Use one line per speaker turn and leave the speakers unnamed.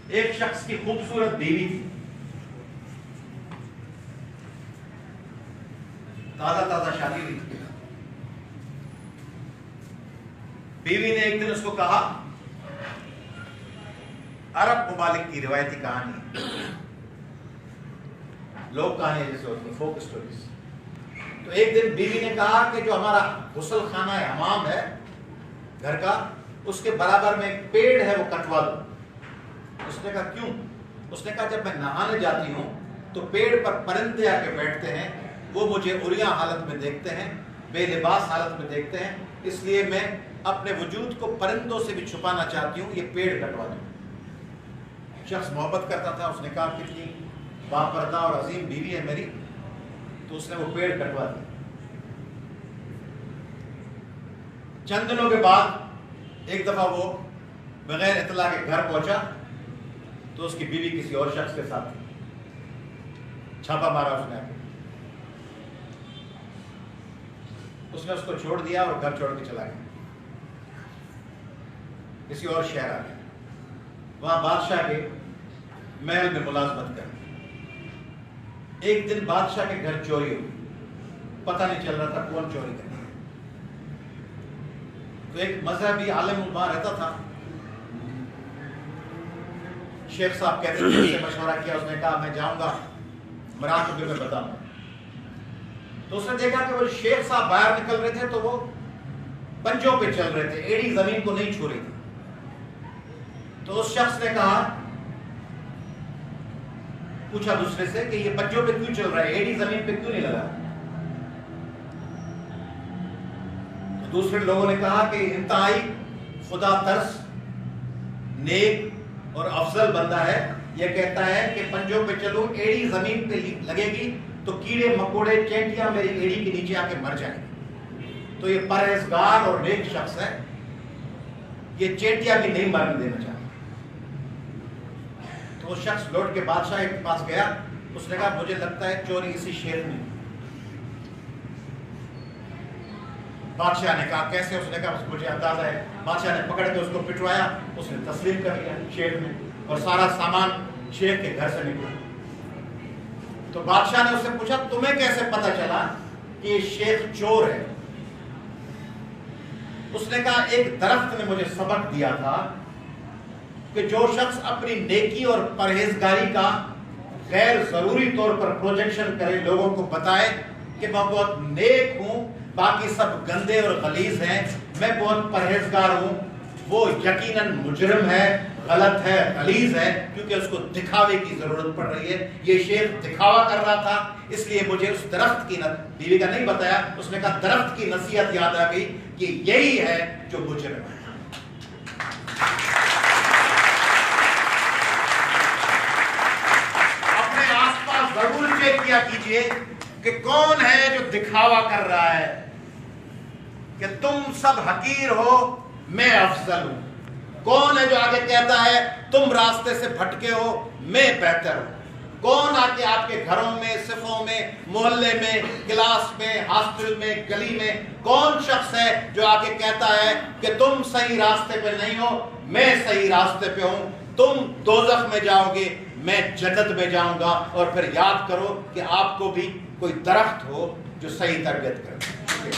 ایک شخص کی خوبصورت بیوی تھی، تازہ شادی ہوئی تھی. بیوی نے ایک دن اس کو کہا، عرب ممالک کی روایتی کہانی، لوگ کہانی جیسے ہوتی ہیں، فوک اسٹوریز. تو ایک دن بیوی نے کہا کہ جو ہمارا غسل خانہ ہے، حمام ہے گھر کا، اس کے برابر میں ایک پیڑ ہے، وہ کٹوا دو. اس نے کہا کیوں؟ اس نے کہا جب میں نہانے جاتی ہوں تو پیڑ پر پرندے آ کے بیٹھتے ہیں، وہ مجھے عریاں حالت میں دیکھتے ہیں، بے لباس حالت میں دیکھتے ہیں، اس لیے میں اپنے وجود کو پرندوں سے بھی چھپانا چاہتی ہوں، یہ پیڑ کٹوا دوں. شخص محبت کرتا تھا، اس نے کہا کتنی باپردہ اور عظیم بیوی ہے میری، تو اس نے وہ پیڑ کٹوا دیا. چند دنوں کے بعد ایک دفعہ وہ بغیر اطلاع کے گھر پہنچا تو اس کی بیوی کسی اور شخص کے ساتھ تھی. چھاپا مارا اس نے، اس نے اس کو چھوڑ دیا اور گھر چھوڑ کے چلا گیا، کسی اور شہر آ گیا. وہاں بادشاہ کے محل میں ملازمت کر. ایک دن بادشاہ کے گھر چوری ہوئی، پتہ نہیں چل رہا تھا کون چوری کرتا. تو ایک مذہبی عالم وہاں رہتا تھا، شیخ صاحب کہتے تھے، اس سے مشورہ کیا، اس نے کہا میں جاؤں گا مراقبے میں بتاؤں گا. تو اس نے دیکھا کہ وہ شیخ صاحب باہر نکل رہے تھے تو وہ پنجوں پہ چل رہے تھے، ایڑی زمین کو نہیں چھو رہی تھی. تو اس شخص نے کہا، پوچھا دوسرے سے کہ یہ پنجوں پہ کیوں چل رہا ہے، ایڑی زمین پہ کیوں نہیں لگا؟ تو دوسرے لوگوں نے کہا کہ انتہائی خدا ترس، نیک اور افضل بندہ ہے، یہ کہتا ہے کہ پنجوں پہ چلو، ایڑی زمین پہ لگے گی تو کیڑے مکوڑے چینٹیاں میری ایڑی کے نیچے آ کے مر جائیں گے. تو یہ پرہیزگار اور نیک شخص ہے، یہ چینٹیاں بھی نہیں مرنے دینا چاہتا. تو وہ شخص لوٹ کے بادشاہ کے پاس گیا، اس نے کہا مجھے لگتا ہے چوری اسی شہر میں. بادشاہ نے کہا کیسے؟ اس نے کہا مجھے اندازہ ہے. بادشاہ نے پکڑ کے اس کو پٹوایا، اس نے تسلیم کر لیا شیخ میں، اور سارا سامان شیخ کے گھر سے نکلا. تو بادشاہ نے اس سے پوچھا تمہیں کیسے پتا چلا کہ یہ شیخ چور ہے؟ اس نے کہا ایک درخت نے مجھے سبق دیا تھا کہ جو شخص اپنی نیکی اور پرہیزگاری کا غیر ضروری طور پر پروجیکشن کرے، لوگوں کو بتائے کہ میں بہت نیک ہوں، باقی سب گندے اور غلیظ ہیں، میں بہت پرہیزگار ہوں، وہ یقیناً مجرم ہے، غلط ہے، غلیظ ہے، کیونکہ اس کو دکھاوے کی ضرورت پڑ رہی ہے. یہ شیخ دکھاوا کر رہا تھا، اس لیے مجھے اس درخت کی بیوی کا نہیں بتایا. اس نے کہا درخت کی نصیحت یاد آ گئی کہ یہی ہے جو مجرم ہے. اپنے آس پاس ضرور چیک کیا کیجئے کہ کون ہے جو دکھاوا کر رہا ہے کہ تم سب حقیر ہو، میں افضل ہوں. کون ہے جو آگے کہتا ہے تم راستے سے بھٹکے ہو، میں بہتر ہوں. کون آ کے آپ کے گھروں میں، صفوں میں، محلے میں، کلاس میں، ہاسٹل میں، گلی میں کون شخص ہے جو آ کے کہتا ہے کہ تم صحیح راستے پہ نہیں ہو، میں صحیح راستے پہ ہوں، تم دوزخ میں جاؤ گے، میں جنت میں جاؤں گا. اور پھر یاد کرو کہ آپ کو بھی کوئی درخت ہو جو صحیح تربیت کرے.